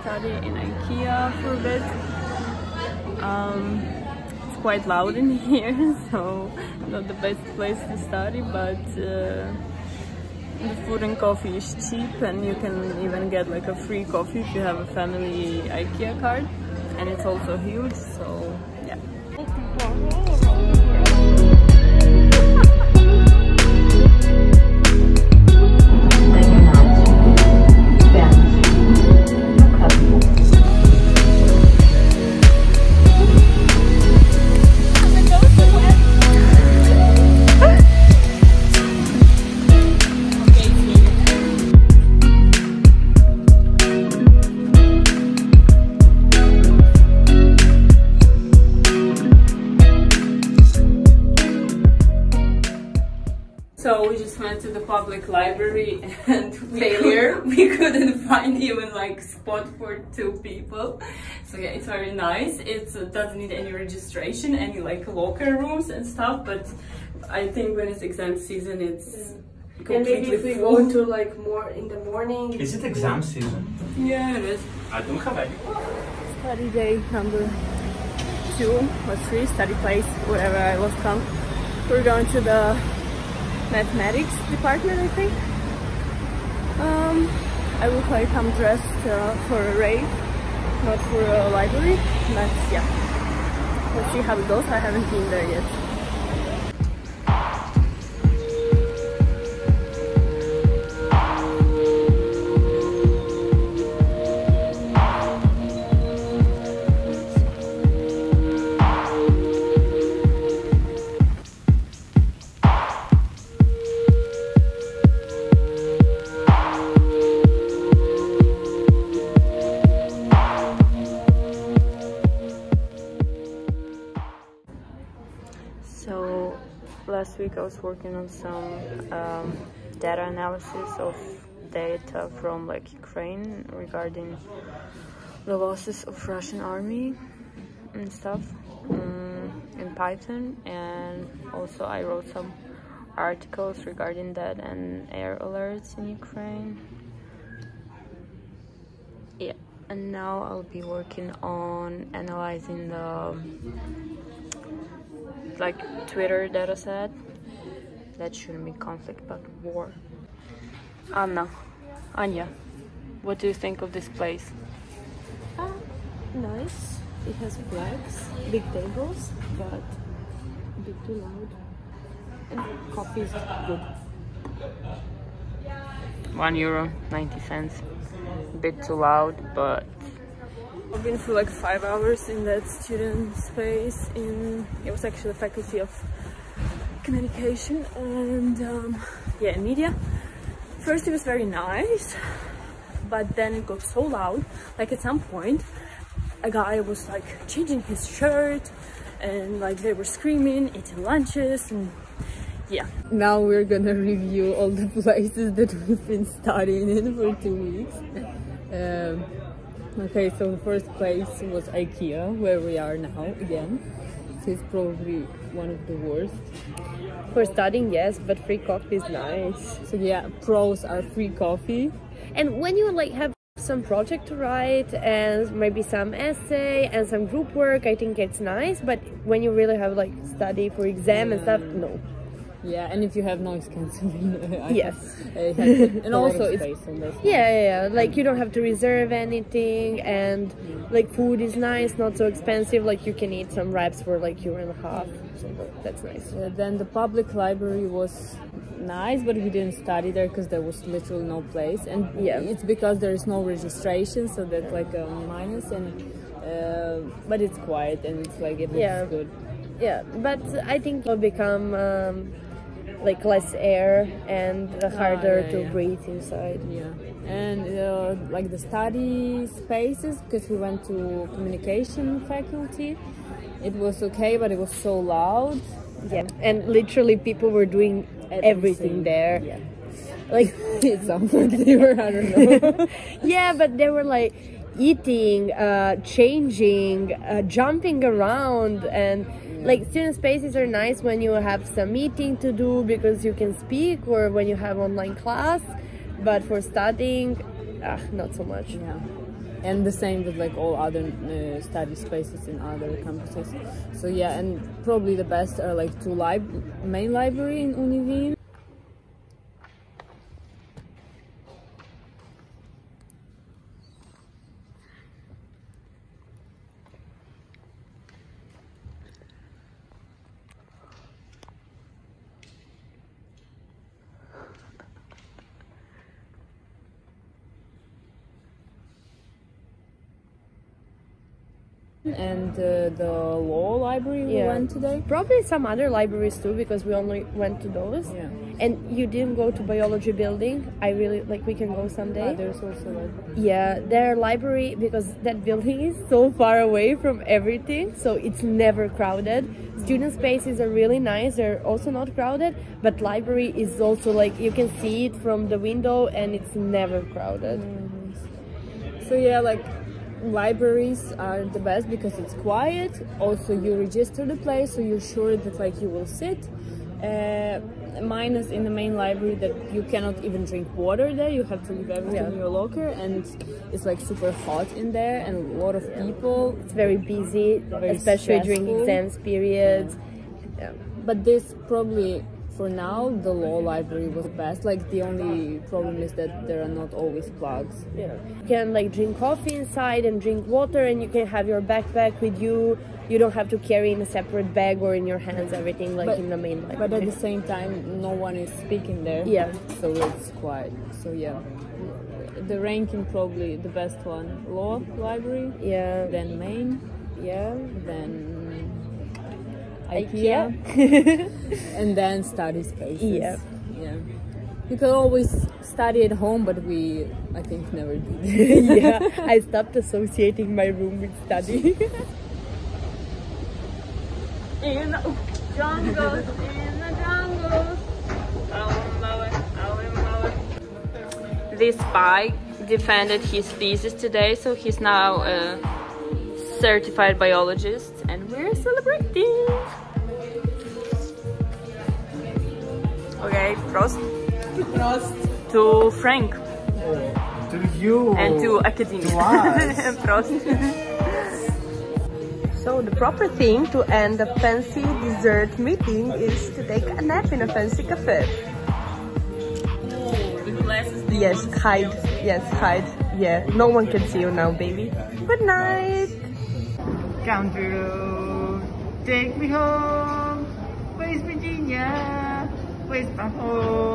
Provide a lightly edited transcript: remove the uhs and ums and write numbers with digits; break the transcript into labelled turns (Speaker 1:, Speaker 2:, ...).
Speaker 1: study in IKEA for a bit. It's quite loud in here, so not the best place to study, but the food and coffee is cheap, and you can even get like a free coffee if you have a family IKEA card, and it's also huge, so yeah. So we just went to the public library and we couldn't find even like spot for 2 people. So yeah, it's very nice. It doesn't need any registration, any like locker rooms and stuff, but I think when it's exam season it's completely
Speaker 2: and maybe if we
Speaker 1: full.
Speaker 2: go to like more in the morning.
Speaker 3: Is it exam season?
Speaker 1: Yeah, it is.
Speaker 3: I don't have any.
Speaker 1: Study day number 2 or 3, study place, whatever, I lost count. We're going to the mathematics department, I think. I look like I'm dressed for a rave, not for a library, but yeah, let's see how it goes. I haven't been there yet. So last week I was working on some data analysis of data from like Ukraine regarding the losses of Russian army and stuff in Python, and also I wrote some articles regarding that and air alerts in Ukraine. Yeah, and now I'll be working on analyzing the like Twitter data set. That shouldn't be conflict but war. Anya, what do you think of this place?
Speaker 2: Nice. It has flags, big tables, but a bit too loud. And coffee is good.
Speaker 1: €1.90. A bit too loud, but I've been for like 5 hours in that student space. It was actually Faculty of Communication and yeah, media. First it was very nice, but then it got so loud. Like at some point, a guy was like changing his shirt, and like they were screaming, eating lunches, and yeah. Now we're gonna review all the places that we've been studying in for 2 weeks. Okay, so the first place was IKEA, where we are now again. So it's probably one of the worst.
Speaker 2: For studying, yes, but free coffee is nice.
Speaker 1: So yeah, pros are free coffee.
Speaker 2: And when you like have some project to write and maybe some essay and some group work, I think it's nice. But when you really have like study for exam and stuff, no.
Speaker 1: Yeah, and if you have noise cancelling,
Speaker 2: yes,
Speaker 1: and also it's
Speaker 2: yeah, like you don't have to reserve anything, and like food is nice, not so expensive. Like you can eat some wraps for like €1.50, so that's nice.
Speaker 1: Then the public library was nice, but we didn't study there because there was literally no place, and yeah, it's because there is no registration, so that's like a minus. And but it's quiet and it's like it looks good.
Speaker 2: Yeah, but I think it'll become like less air and harder to breathe inside.
Speaker 1: Yeah, and like the study spaces, because we went to communication faculty, it was okay, but it was so loud.
Speaker 2: Yeah, and literally people were doing everything there.
Speaker 1: Yeah,
Speaker 2: like
Speaker 1: it sounds like they were, I don't know.
Speaker 2: Yeah, but they were like eating, changing, jumping around, and like student spaces are nice when you have some meeting to do because you can speak, or when you have online class, but for studying, not so much.
Speaker 1: Yeah. and the same with like all other study spaces in other campuses. So yeah, and probably the best are like two main library in Uni Wien. And the law library we went today.
Speaker 2: Probably some other libraries too, because we only went to those.
Speaker 1: Yeah.
Speaker 2: And you didn't go to biology building. I really like. We can go someday.
Speaker 1: There's also like
Speaker 2: their library, because that building is so far away from everything, so it's never crowded. Student spaces are really nice. They're also not crowded, but library is also like you can see it from the window, and it's never crowded.
Speaker 1: So yeah, like. Libraries are the best because it's quiet. Also, you register the place, so you're sure that like you will sit. Minus in the main library that you cannot even drink water there. You have to leave everything in your locker, and it's like super hot in there and a lot of people.
Speaker 2: It's very busy, especially during exams periods.
Speaker 1: Yeah. But this probably. For now, the law library was best. Like the only problem is that there are not always plugs.
Speaker 2: Yeah, you can like drink coffee inside and drink water, and you can have your backpack with you. You don't have to carry in a separate bag or in your hands everything like in the main library.
Speaker 1: But at the same time, no one is speaking there.
Speaker 2: Yeah.
Speaker 1: So it's quiet. So yeah, the ranking probably the best one: law library.
Speaker 2: Yeah.
Speaker 1: Then main.
Speaker 2: Yeah.
Speaker 1: Then. IKEA. And then study spaces.
Speaker 2: Yeah.
Speaker 1: You can always study at home, but we, I think, never did.
Speaker 2: Yeah, I stopped associating my room with study.
Speaker 1: In the jungles, in the jungles.
Speaker 4: This spy defended his thesis today, so he's now a certified biologist, and we're celebrating. Okay, Prost.
Speaker 2: Prost.
Speaker 4: To Frank.
Speaker 3: To you.
Speaker 4: And to academia. Prost.
Speaker 2: So the proper thing to end a fancy dessert meeting is to take a nap in a fancy cafe. Yes, hide. Yes, hide. Yeah, no one can see you now, baby. Good night.
Speaker 3: Count through. Take me home. Where's Virginia? Where's my home?